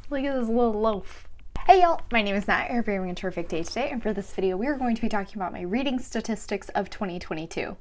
Look at this little loaf. Hey y'all, my name is Nat. I hope you're having a terrific day today, and for this video we are going to be talking about my reading statistics of 2022.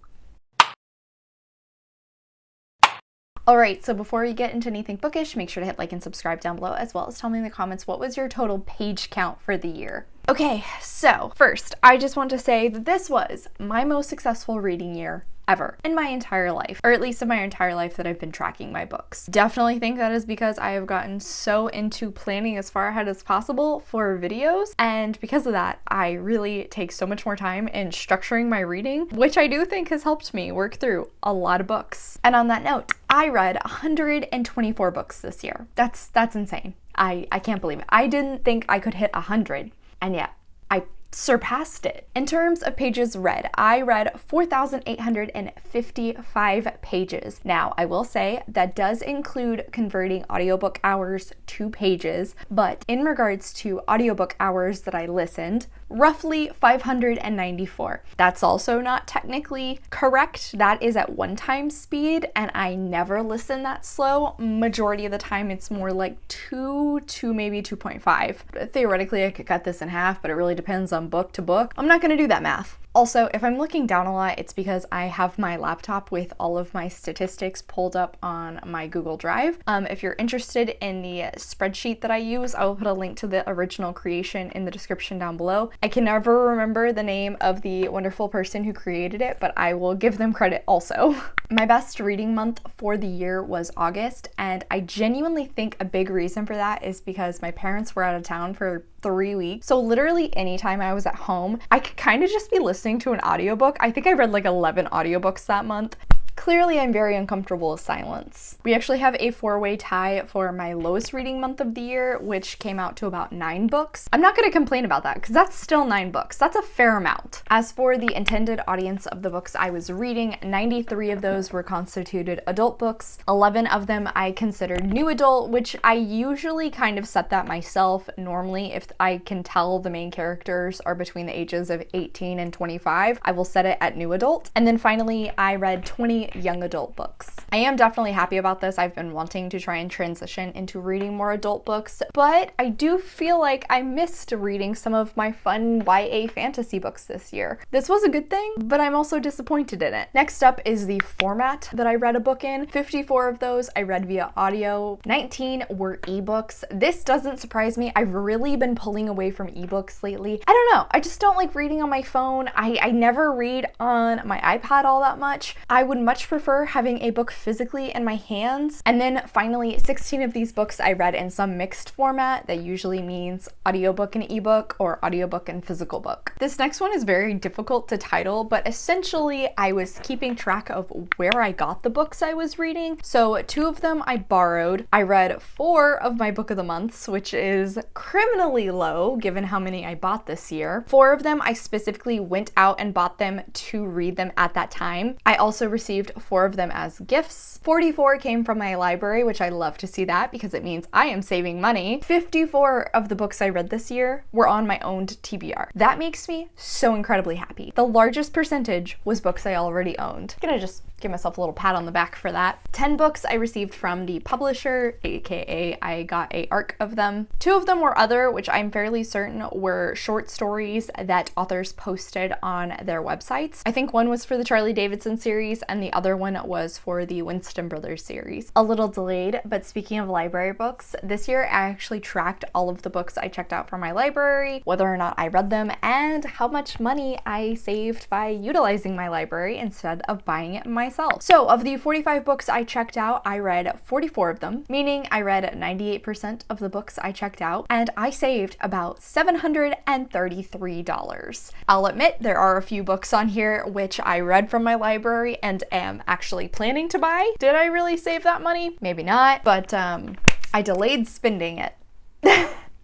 Alright, so before you get into anything bookish, make sure to hit like and subscribe down below, as well as tell me in the comments what was your total page count for the year. Okay, so first, I just want to say that this was my most successful reading year ever in my entire life, or at least in my entire life that I've been tracking my books. Definitely think that is because I have gotten so into planning as far ahead as possible for videos, and because of that, I really take so much more time in structuring my reading, which I do think has helped me work through a lot of books. And on that note, I read 124 books this year. That's insane. I can't believe it. I didn't think I could hit 100, and yet I surpassed it. In terms of pages read, I read 4,855 pages. Now, I will say that does include converting audiobook hours to pages, but in regards to audiobook hours that I listened, roughly 594. That's also not technically correct. That is at one-time speed, and I never listen that slow. Majority of the time, it's more like 2 to maybe 2.5. Theoretically, I could cut this in half, but it really depends on book to book. I'm not gonna do that math. Also, if I'm looking down a lot, it's because I have my laptop with all of my statistics pulled up on my Google Drive. If you're interested in the spreadsheet that I use, I will put a link to the original creation in the description down below. I can never remember the name of the wonderful person who created it, but I will give them credit also. My best reading month for the year was August, and I genuinely think a big reason for that is because my parents were out of town for 3 weeks. So literally anytime I was at home, I could kind of just be listening to an audiobook. I think I read like 11 audiobooks that month. Clearly, I'm very uncomfortable with silence. We actually have a 4-way tie for my lowest reading month of the year, which came out to about 9 books. I'm not going to complain about that because that's still 9 books. That's a fair amount. As for the intended audience of the books I was reading, 93 of those were constituted adult books. 11 of them I considered new adult, which I usually kind of set that myself. Normally, if I can tell the main characters are between the ages of 18 and 25, I will set it at new adult. And then finally, I read 20 young adult books. I am definitely happy about this. I've been wanting to try and transition into reading more adult books, but I do feel like I missed reading some of my fun YA fantasy books this year. This was a good thing, but I'm also disappointed in it. Next up is the format that I read a book in. 54 of those I read via audio. 19 were ebooks. This doesn't surprise me. I've really been pulling away from ebooks lately. I don't know. I just don't like reading on my phone. I never read on my iPad all that much. I would much prefer having a book physically in my hands. And then finally, 16 of these books I read in some mixed format. That usually means audiobook and ebook, or audiobook and physical book. This next one is very difficult to title, but essentially I was keeping track of where I got the books I was reading. So 2 of them I borrowed. I read 4 of my book of the months, which is criminally low given how many I bought this year. 4 of them I specifically went out and bought them to read them at that time. I also received 4 of them as gifts. 44 came from my library, which I love to see that because it means I am saving money. 54 of the books I read this year were on my owned TBR. That makes me so incredibly happy. The largest percentage was books I already owned. I'm gonna just give myself a little pat on the back for that. 10 books I received from the publisher, aka I got a ARC of them. 2 of them were other, which I'm fairly certain were short stories that authors posted on their websites. I think one was for the Charlie Davidson series and the other one was for the Winston Brothers series. A little delayed, but speaking of library books, this year I actually tracked all of the books I checked out from my library, whether or not I read them, and how much money I saved by utilizing my library instead of buying it myself. So of the 45 books I checked out, I read 44 of them, meaning I read 98% of the books I checked out, and I saved about $733. I'll admit there are a few books on here which I read from my library and am actually planning to buy. Did I really save that money? Maybe not, but I delayed spending it.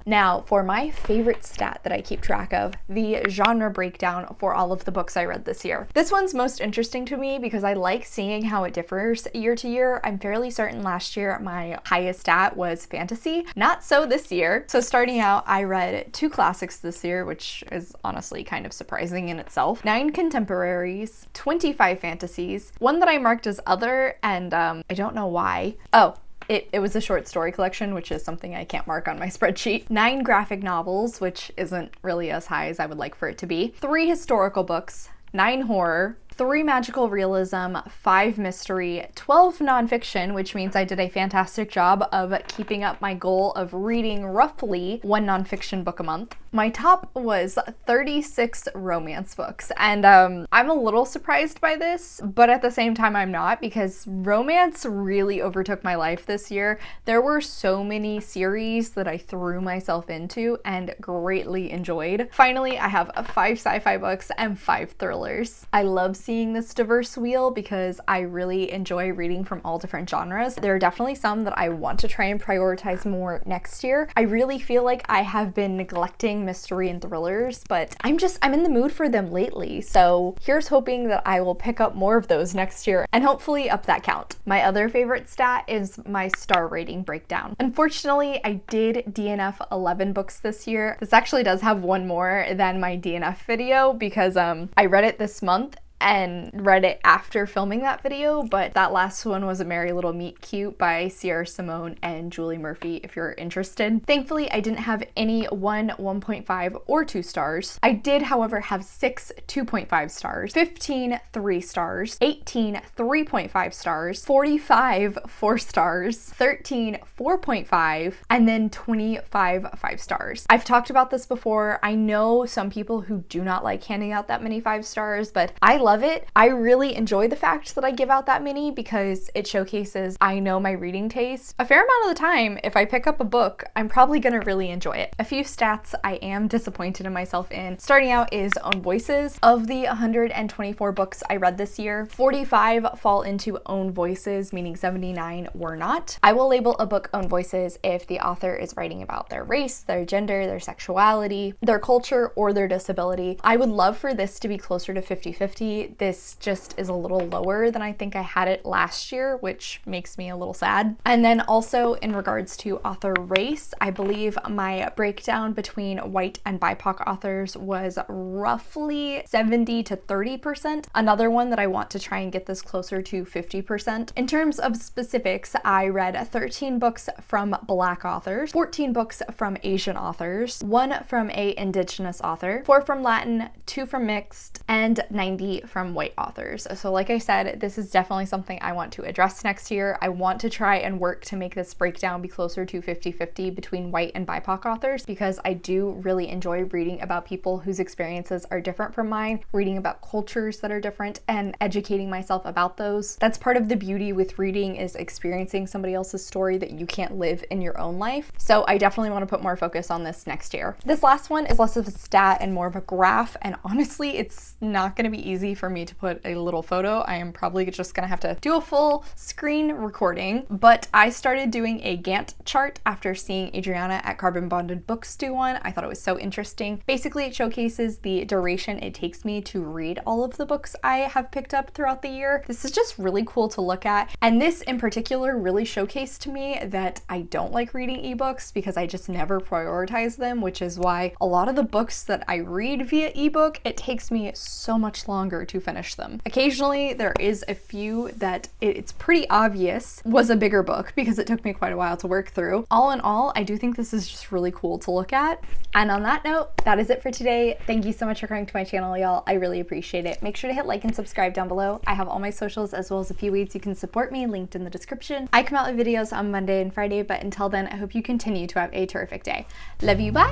Now, for my favorite stat that I keep track of, the genre breakdown for all of the books I read this year. This one's most interesting to me because I like seeing how it differs year to year. I'm fairly certain last year my highest stat was fantasy. Not so this year. So starting out, I read 2 classics this year, which is honestly kind of surprising in itself. 9 contemporaries, 25 fantasies, one that I marked as other, and I don't know why. Oh, It was a short story collection, which is something I can't mark on my spreadsheet. 9 graphic novels, which isn't really as high as I would like for it to be. 3 historical books, 9 horror, 3 magical realism, 5 mystery, 12 nonfiction, which means I did a fantastic job of keeping up my goal of reading roughly 1 nonfiction book a month. My top was 36 romance books, and I'm a little surprised by this, but at the same time I'm not, because romance really overtook my life this year. There were so many series that I threw myself into and greatly enjoyed. Finally, I have 5 sci-fi books and 5 thrillers. I love seeing this diverse wheel because I really enjoy reading from all different genres. There are definitely some that I want to try and prioritize more next year. I really feel like I have been neglecting mystery and thrillers, but I'm in the mood for them lately. So here's hoping that I will pick up more of those next year and hopefully up that count. My other favorite stat is my star rating breakdown. Unfortunately, I did DNF 11 books this year. This actually does have 1 more than my DNF video because I read it this month and read it after filming that video, but that last one was A Merry Little Meet Cute by Sierra Simone and Julie Murphy, if you're interested. Thankfully, I didn't have any 1, 1.5, or 2 stars. I did, however, have 6 2.5 stars, 15 3 stars, 18 3.5 stars, 45 4 stars, 13 4.5, and then 25 5 stars. I've talked about this before. I know some people who do not like handing out that many 5 stars, but I love it. I really enjoy the fact that I give out that many because it showcases I know my reading taste. A fair amount of the time, if I pick up a book, I'm probably gonna really enjoy it. A few stats I am disappointed in myself in. Starting out is own voices. Of the 124 books I read this year, 45 fall into own voices, meaning 79 were not. I will label a book own voices if the author is writing about their race, their gender, their sexuality, their culture, or their disability. I would love for this to be closer to 50-50. This just is a little lower than I think I had it last year, which makes me a little sad. And then also in regards to author race, I believe my breakdown between white and BIPOC authors was roughly 70 to 30%. Another one that I want to try and get this closer to 50%. In terms of specifics, I read 13 books from Black authors, 14 books from Asian authors, 1 from a Indigenous author, 4 from Latin, 2 from mixed, and 90 from white authors. So like I said, this is definitely something I want to address next year. I want to try and work to make this breakdown be closer to 50-50 between white and BIPOC authors, because I do really enjoy reading about people whose experiences are different from mine, reading about cultures that are different, and educating myself about those. That's part of the beauty with reading, is experiencing somebody else's story that you can't live in your own life. So I definitely want to put more focus on this next year. This last one is less of a stat and more of a graph, and honestly, it's not going to be easy for me to put a little photo. I am probably just gonna have to do a full screen recording, but I started doing a Gantt chart after seeing Adriana at Carbon Bonded Books do one. I thought it was so interesting. Basically, it showcases the duration it takes me to read all of the books I have picked up throughout the year. This is just really cool to look at, and this in particular really showcased to me that I don't like reading ebooks because I just never prioritize them, which is why a lot of the books that I read via ebook, it takes me so much longer to finish them. Occasionally there is a few that it's pretty obvious was a bigger book because it took me quite a while to work through. All in all, I do think this is just really cool to look at. And on that note, that is it for today. Thank you so much for coming to my channel, y'all. I really appreciate it. Make sure to hit like and subscribe down below. I have all my socials as well as a few ways you can support me linked in the description. I come out with videos on Monday and Friday, but until then, I hope you continue to have a terrific day. Love you, bye!